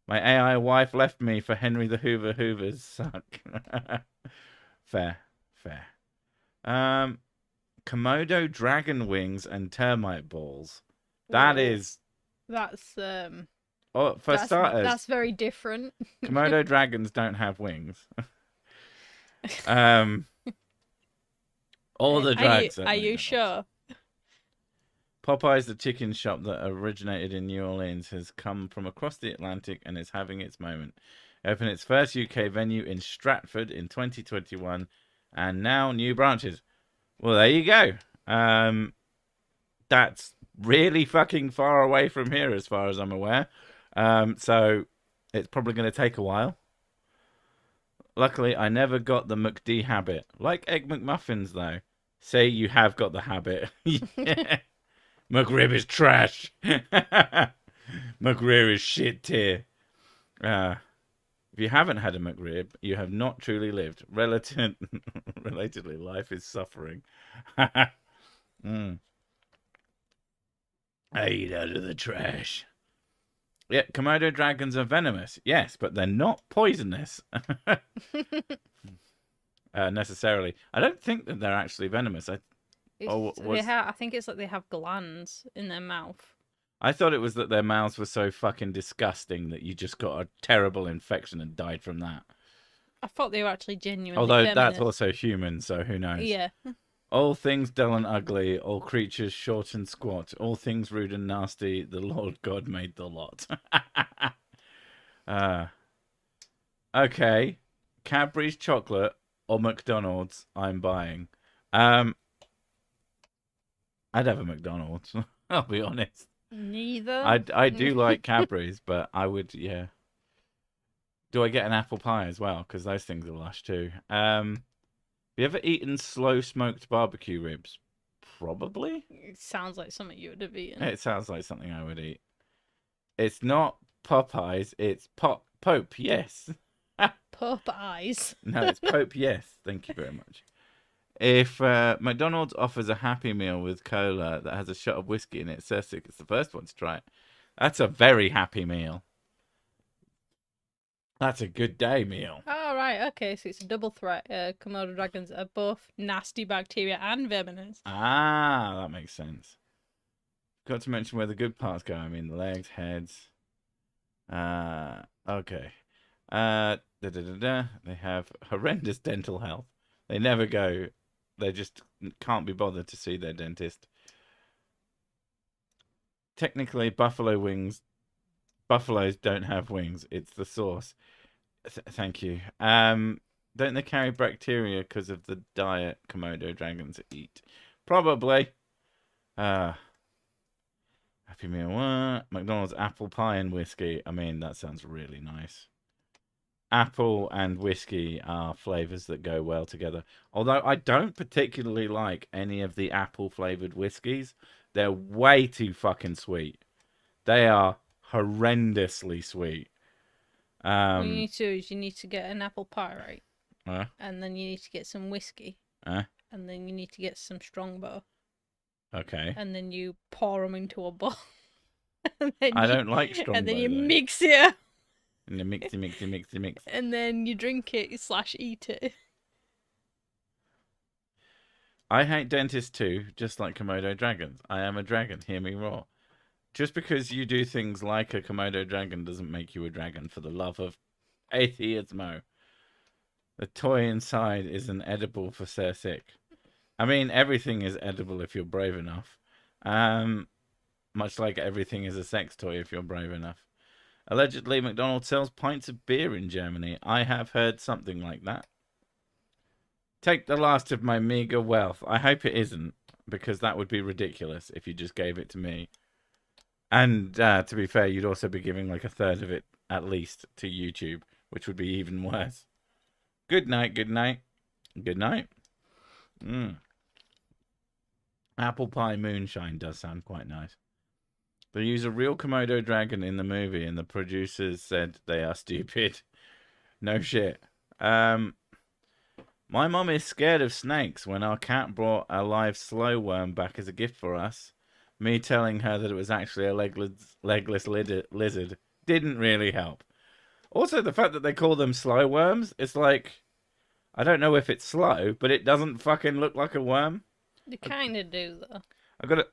My AI wife left me for Henry the Hoover. Hoovers suck. Fair. Komodo dragon wings and termite balls. That Whoa. is, That's for starters, that's very different. Komodo dragons don't have wings. Um, all the drags at Are you McDonald's. sure? Popeyes, the chicken shop that originated in New Orleans, has come from across the Atlantic and is having its moment. Opened its first UK venue in Stratford in 2021, and now new branches. Well, there you go. That's really fucking far away from here, as far as I'm aware. So it's probably going to take a while. Luckily, I never got the McD habit. Like Egg McMuffins, though. Say you have got the habit. McRib is trash. McRib is shit tier. If you haven't had a McRib, you have not truly lived. Relatedly, life is suffering. Mm. I eat out of the trash. Yeah, Komodo dragons are venomous. Yes, but they're not poisonous. Necessarily. I don't think that they're actually venomous. I think it's like they have glands in their mouth. I thought it was that their mouths were so fucking disgusting that you just got a terrible infection and died from that. I thought they were actually genuinely Although feminist. that's also human, so who knows? Yeah. All things dull and ugly, all creatures short and squat, all things rude and nasty, the Lord God made the lot. Okay. Cadbury's chocolate or McDonald's, I'm buying. I'd have a McDonald's, I'll be honest. Neither. I do like Cadbury's, but I would, yeah. Do I get an apple pie as well? Because those things are lush too. Have you ever eaten slow smoked barbecue ribs? Probably. It sounds like something you would have eaten. It sounds like something I would eat. It's not Popeyes, it's Pope, yes. Popeyes. No, it's Pope, yes. Thank you very much. If McDonald's offers a Happy Meal with cola that has a shot of whiskey in it, Cersei is the first one to try it. That's a very happy meal. That's a good day meal. Oh, right. Okay, so it's a double threat. Komodo dragons are both nasty bacteria and venomous. Ah, that makes sense. Got to mention where the good parts go. I mean, the legs, heads. Okay. They have horrendous dental health. They never go. They just can't be bothered to see their dentist. Technically, buffaloes don't have wings. It's the sauce. Thank you. Don't they carry bacteria because of the diet Komodo dragons eat? Probably. Happy Meal what? McDonald's apple pie and whiskey. I mean, that sounds really nice. Apple and whiskey are flavors that go well together. Although I don't particularly like any of the apple flavored whiskeys. They're way too fucking sweet. They are horrendously sweet. What you need to do is you need to get an apple pie, right? Uh, And then you need to get some whiskey. uh, And then you need to get some strongbow. okay. And then you pour them into a bowl. And then I don't like strongbow. And then you though. mix it. And then mix. And then you drink it / eat it. I hate dentists too, just like Komodo dragons. I am a dragon, hear me roar. Just because you do things like a Komodo dragon doesn't make you a dragon, for the love of atheismo. The toy inside isn't edible for Cersei. I mean, everything is edible if you're brave enough. Much like everything is a sex toy if you're brave enough. Allegedly, McDonald's sells pints of beer in Germany. I have heard something like that. Take the last of my meager wealth. I hope it isn't, because that would be ridiculous if you just gave it to me. And to be fair, you'd also be giving like a third of it, at least, to YouTube, which would be even worse. Good night, good night. Good night. Apple pie moonshine does sound quite nice. They use a real Komodo dragon in the movie, and the producers said they are stupid. No shit. My mom is scared of snakes. When our cat brought a live slow worm back as a gift for us, me telling her that it was actually a legless lizard didn't really help. Also, the fact that they call them slow worms, it's like, I don't know if it's slow, but it doesn't fucking look like a worm. They kind of do, though. I got it.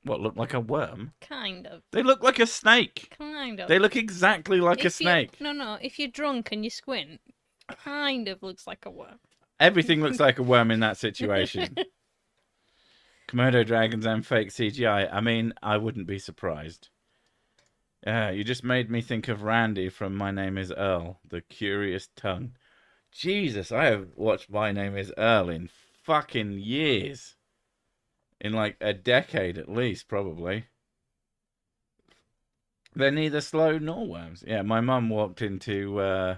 What, look like a worm? Kind of. They look like a snake. Kind of. They look exactly like a snake. No. If you're drunk and you squint, kind of looks like a worm. Everything looks like a worm in that situation. Komodo dragons and fake CGI. I mean, I wouldn't be surprised. You just made me think of Randy from My Name is Earl, the curious tongue. Jesus, I have watched My Name is Earl in fucking years. In like a decade at least, probably. They're neither slow nor worms. Yeah, my mum walked into...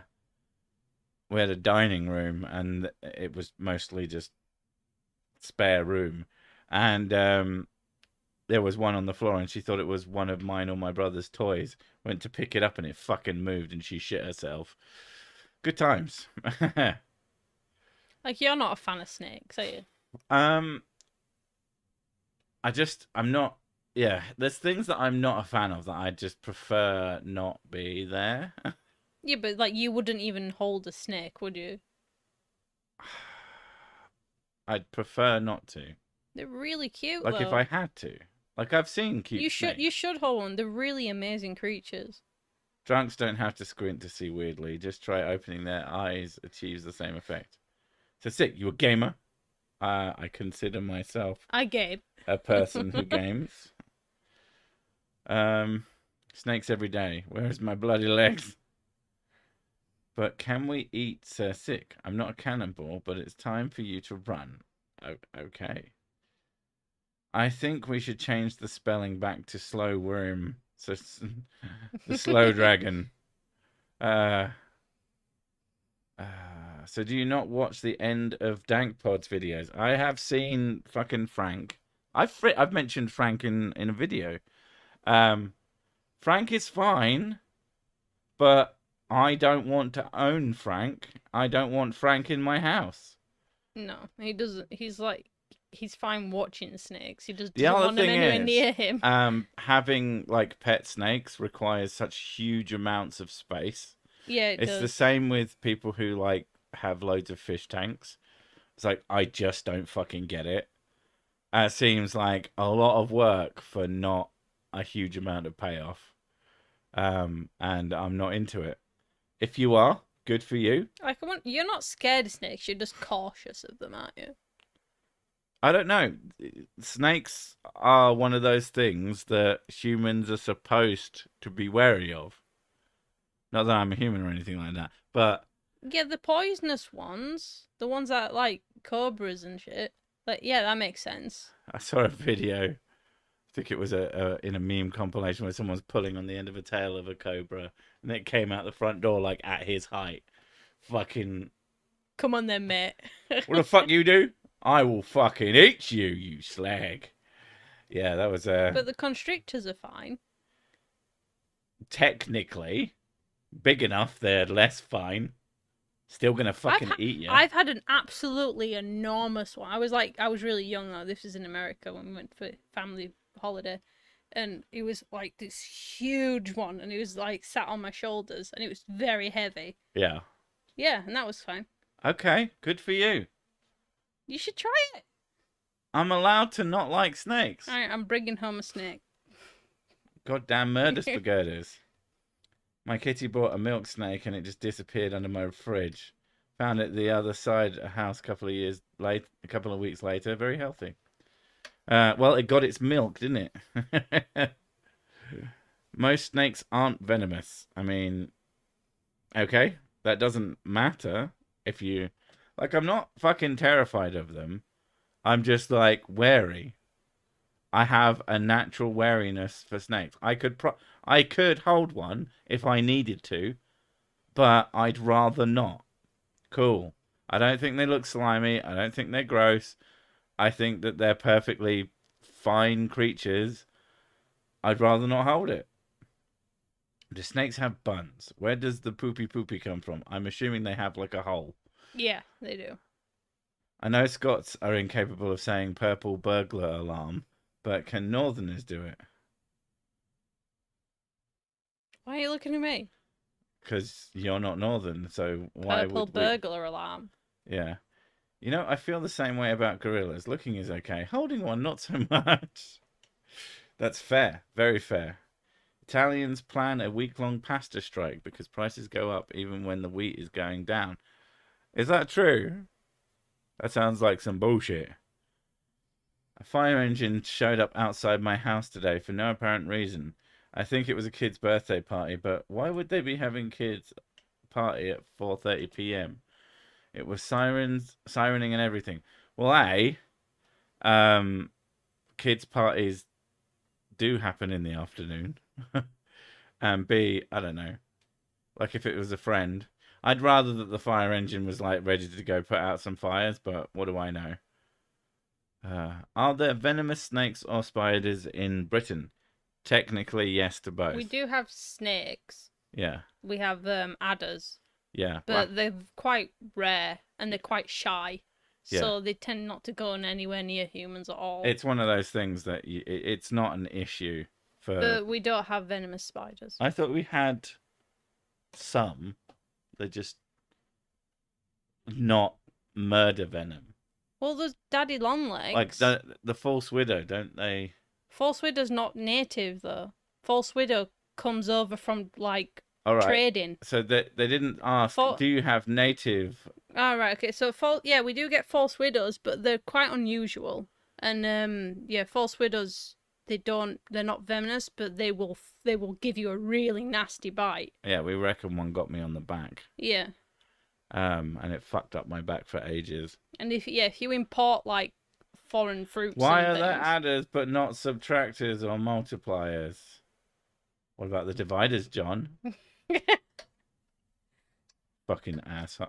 we had a dining room, and it was mostly just spare room. And there was one on the floor, and she thought it was one of mine or my brother's toys. Went to pick it up, and it fucking moved, and she shit herself. Good times. Like, you're not a fan of snakes, are you? I'm not. Yeah, there's things that I'm not a fan of that I just prefer not be there. Yeah, but like, you wouldn't even hold a snake, would you? I'd prefer not to. They're really cute, Like though. if I had to. Like I've seen cute You snakes. should hold one. They're really amazing creatures. Drunks don't have to squint to see weirdly. Just try opening their eyes achieves the same effect. So sick, you a gamer? I consider myself I game. a person who games. Snakes every day. Where's my bloody legs? But can we eat Sir Sick? I'm not a cannonball, but it's time for you to run. Okay. I think we should change the spelling back to slow worm. So the slow dragon. So do you not watch the end of Dank Pod's videos? I have seen fucking Frank. I've mentioned Frank in a video. Frank is fine, but I don't want to own Frank. I don't want Frank in my house. No, he doesn't. He's fine watching snakes. He just The doesn't other want them thing anywhere is, near him. Having like pet snakes requires such huge amounts of space. Yeah, It's does. the same with people who like have loads of fish tanks. It's like I just don't fucking get it. It seems like a lot of work for not a huge amount of payoff. And I'm not into it. If you are, good for you. Like, you're not scared of snakes. You're just cautious of them, aren't you? I don't know. Snakes are one of those things that humans are supposed to be wary of. Not that I'm a human or anything like that, but Yeah, the poisonous ones, the ones that like cobras and shit. Like, yeah, that makes sense. I saw a video. I think it was in a meme compilation where someone's pulling on the end of a tail of a cobra, and it came out the front door like at his height. Fucking. Come on then, mate. What the fuck you do? I will fucking eat you, you slag. Yeah, that was But the constrictors are fine. technically big enough. They're less fine. Still gonna fucking eat you. I've had an absolutely enormous one. I was really young though. This was in America when we went for family holiday, and it was like this huge one, and it was like sat on my shoulders, and it was very heavy. Yeah. Yeah, and that was fine. Okay, good for you. You should try it. I'm allowed to not like snakes. All right, I'm bringing home a snake. Goddamn murder spaghettis. My kitty bought a milk snake and it just disappeared under my fridge. Found it the other side of the house a couple of weeks later. Very healthy. Well, it got its milk, didn't it? Most snakes aren't venomous. I mean, okay, that doesn't matter if you... Like, I'm not fucking terrified of them. I'm just, like, wary. I have a natural wariness for snakes. I could hold one if I needed to, but I'd rather not. Cool. I don't think they look slimy. I don't think they're gross. I think that they're perfectly fine creatures. I'd rather not hold it. Do snakes have buns? Where does the poopy come from? I'm assuming they have like a hole. Yeah, they do. I know Scots are incapable of saying purple burglar alarm, but can Northerners do it? Why are you looking at me? Because you're not Northern, so why Purple would we... burglar alarm. Yeah. You know, I feel the same way about gorillas. Looking is okay. Holding one, not so much. That's fair. Very fair. Italians plan a week-long pasta strike because prices go up even when the wheat is going down. Is that true? That sounds like some bullshit. A fire engine showed up outside my house today for no apparent reason. I think it was a kid's birthday party, but why would they be having kids party at 4:30 p.m.? It was sirening and everything. Well, kids parties do happen in the afternoon. And B, I don't know. Like if it was a friend, I'd rather that the fire engine was like ready to go put out some fires, but what do I know? Are there venomous snakes or spiders in Britain? Technically, yes to both. We do have snakes. Yeah. We have adders. Yeah. But they're quite rare and they're quite shy. Yeah. So they tend not to go anywhere near humans at all. It's one of those things that it's not an issue for. But we don't have venomous spiders. I thought we had some. They're just not murder venom. Well, there's daddy longlegs. Like the false widow, don't they? False widow's not native though. False widow comes over from like All right. trading. So they didn't ask. Do you have native? All right. Okay. So yeah, we do get false widows, but they're quite unusual. And yeah, false widows they're not venomous, but they will give you a really nasty bite. Yeah, we reckon one got me on the back. Yeah. And it fucked up my back for ages. And if you import like foreign fruits. Why and are things, there adders but not subtractors or multipliers? What about the dividers, John? Fucking asshole.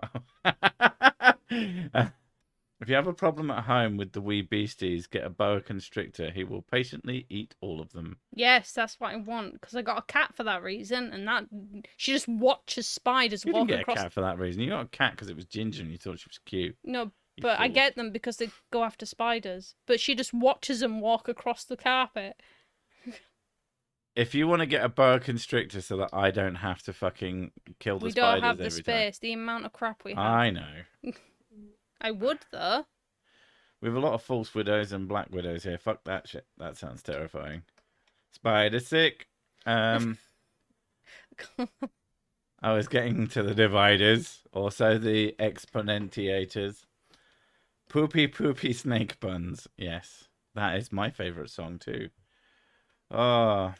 If you have a problem at home with the wee beasties, get a boa constrictor. He will patiently eat all of them. Yes, that's what I want. Because I got a cat for that reason, and she just watches spiders walk across. You didn't get a cat for that reason. You got a cat because it was ginger and you thought she was cute. No, but I get them because they go after spiders. But she just watches them walk across the carpet. If you want to get a boa constrictor so that I don't have to fucking kill the spiders every time. We don't have the space. The amount of crap we have. I know. I would, though. We have a lot of false widows and black widows here. Fuck that shit. That sounds terrifying. Spider sick. I was getting to the dividers. Also the exponentiators. Poopy snake buns. Yes. That is my favourite song too. Oh.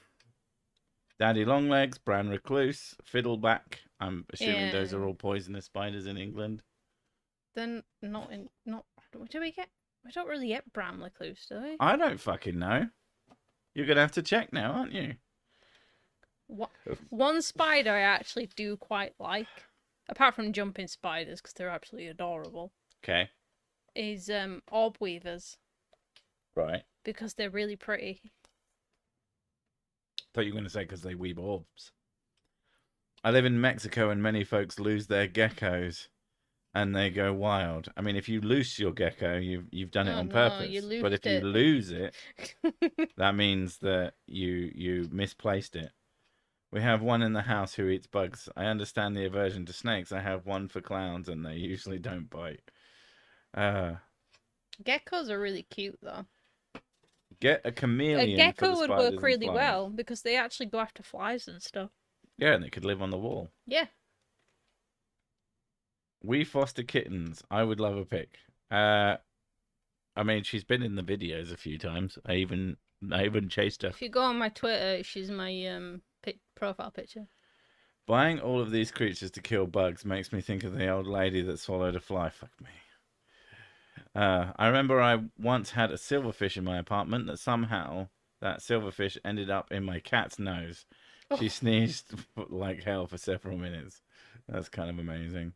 Daddy Longlegs, Brown Recluse, Fiddleback. I'm assuming those are all poisonous spiders in England. Then not. Do we get? We don't really get brown recluse, do we? I don't fucking know. You're gonna have to check now, aren't you? One spider I actually do quite like, apart from jumping spiders because they're absolutely adorable. Okay. Is orb weavers. Right. Because they're really pretty. Thought you were going to say because they weave orbs. I live in Mexico and many folks lose their geckos and they go wild. I mean, if you loose your gecko, you've done it on purpose. But if you lose it, that means that you misplaced it. We have one in the house who eats bugs. I understand the aversion to snakes. I have one for clowns and they usually don't bite. Geckos are really cute though. Get a chameleon. A gecko would work really well because they actually go after flies and stuff. Yeah, and they could live on the wall. Yeah. We foster kittens. I would love a pic. I mean, she's been in the videos a few times. I even chased her. If you go on my Twitter, she's my profile picture. Buying all of these creatures to kill bugs makes me think of the old lady that swallowed a fly. Fuck me. I remember I once had a silverfish in my apartment that somehow that silverfish ended up in my cat's nose. She sneezed like hell for several minutes. That's kind of amazing.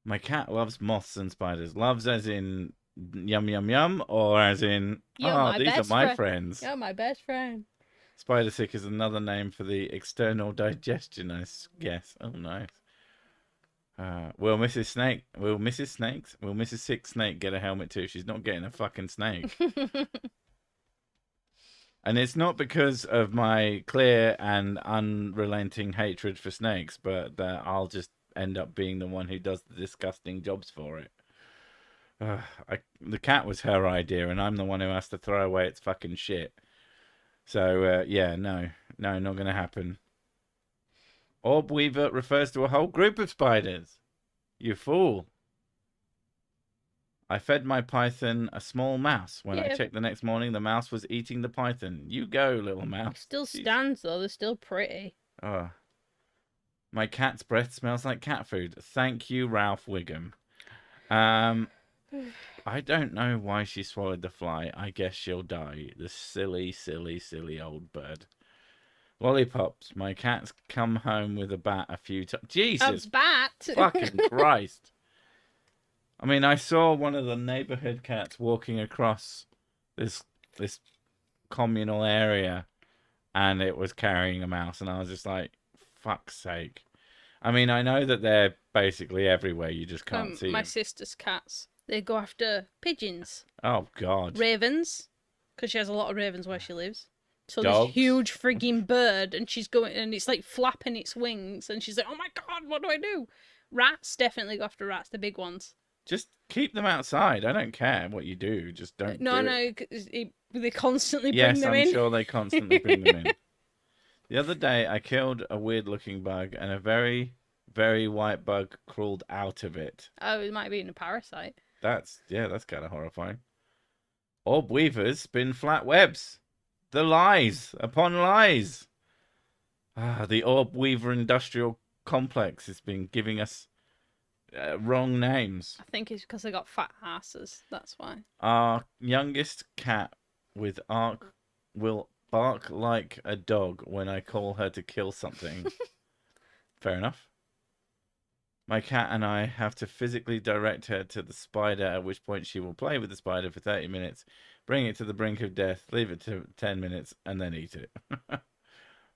My cat loves moths and spiders. Loves as in yum yum yum, or as in these are my friends. You're my best friend. Spider sick is another name for the external digestion, I guess. Oh, nice. Will Mrs. Sick Snake get a helmet too? She's not getting a fucking snake. And it's not because of my clear and unrelenting hatred for snakes, but that I'll just end up being the one who does the disgusting jobs for it. The cat was her idea, and I'm the one who has to throw away its fucking shit. So, yeah, no, not going to happen. Orb weaver refers to a whole group of spiders. You fool. I fed my python a small mouse. When I checked the next morning, the mouse was eating the python. You go, little mouse. It still stands, though. They're still pretty. Oh. My cat's breath smells like cat food. Thank you, Ralph Wiggum. I don't know why she swallowed the fly. I guess she'll die. The silly, silly, silly old bird. Lollipops. My cat's come home with a bat a few times. Jesus. A bat? Fucking Christ. I mean, I saw one of the neighborhood cats walking across this communal area, and it was carrying a mouse, and I was just like, fuck's sake. I mean, I know that they're basically everywhere. You just can't see my them. sister's cats. They go after pigeons. Oh, God. Ravens, because she has a lot of ravens where she lives. So Dogs. this huge frigging bird, and she's going, and it's like flapping its wings, and she's like, oh my God, what do I do? Rats, definitely go after rats, the big ones. Just keep them outside. I don't care what you do. Just don't do it. They constantly bring Yes, them I'm in. sure they constantly bring them in. The other day, I killed a weird-looking bug, and a very, very white bug crawled out of it. Oh, it might be in a parasite. That's kind of horrifying. Orb weavers spin flat webs. The lies upon lies. The orb weaver industrial complex has been giving us wrong names. I think it's because they got fat asses. That's why. Our youngest cat with arc will bark like a dog when I call her to kill something. Fair enough. My cat and I have to physically direct her to the spider, at which point she will play with the spider for 30 minutes, bring it to the brink of death, leave it to 10 minutes, and then eat it.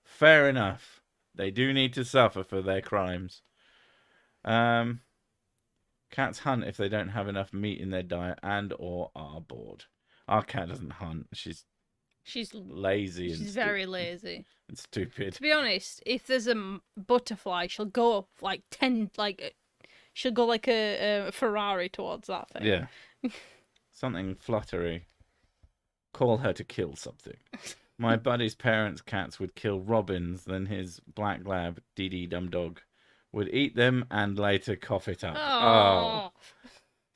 Fair enough. They do need to suffer for their crimes. Cats hunt if they don't have enough meat in their diet and or are bored. Our cat doesn't hunt. She's lazy. She's very lazy and stupid. To be honest, if there's a butterfly, she'll go like 10, she'll go like a Ferrari towards that thing. Yeah. Something fluttery. Call her to kill something. My buddy's parents' cats would kill robins, then his black lab, Dee Dum Dog, would eat them and later cough it up. Oh.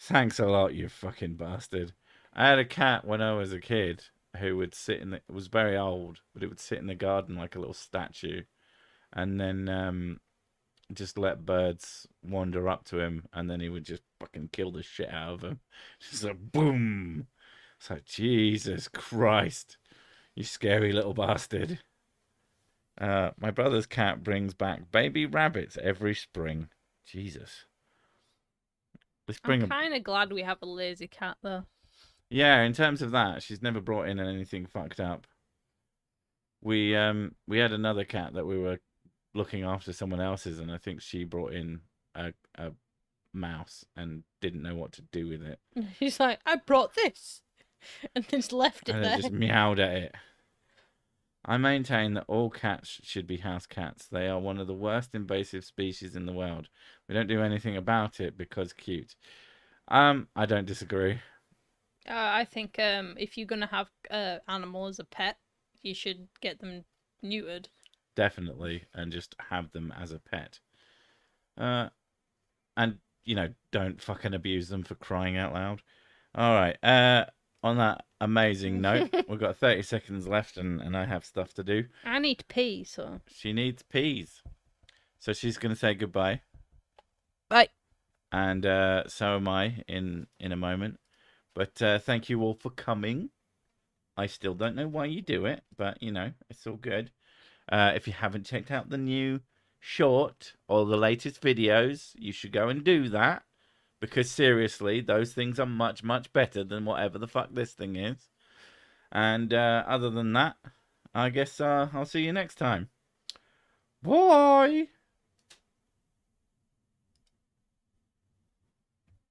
Thanks a lot, you fucking bastard. I had a cat when I was a kid who would sit it was very old, but it would sit in the garden like a little statue, and then just let birds wander up to him, and then he would just fucking kill the shit out of them. Just like, boom. It's like, Jesus Christ, you scary little bastard. My brother's cat brings back baby rabbits every spring. Jesus. I'm kind of glad we have a lazy cat, though. Yeah, in terms of that, she's never brought in anything fucked up. We had another cat that we were looking after someone else's, and I think she brought in a mouse and didn't know what to do with it. She's like, I brought this, and just left it and there. And just meowed at it. I maintain that all cats should be house cats. They are one of the worst invasive species in the world. We don't do anything about it because cute. I don't disagree. I think if you're gonna have animal as a pet, you should get them neutered. Definitely, and just have them as a pet. And don't fucking abuse them, for crying out loud. All right. On that amazing note, we've got 30 seconds left, and I have stuff to do. I need pee, so she needs peas. So she's gonna say goodbye. Bye. And so am I in a moment. But thank you all for coming. I still don't know why you do it, but it's all good. If you haven't checked out the new short or the latest videos, you should go and do that. Because seriously, those things are much, much better than whatever the fuck this thing is. And other than that, I guess I'll see you next time. Bye!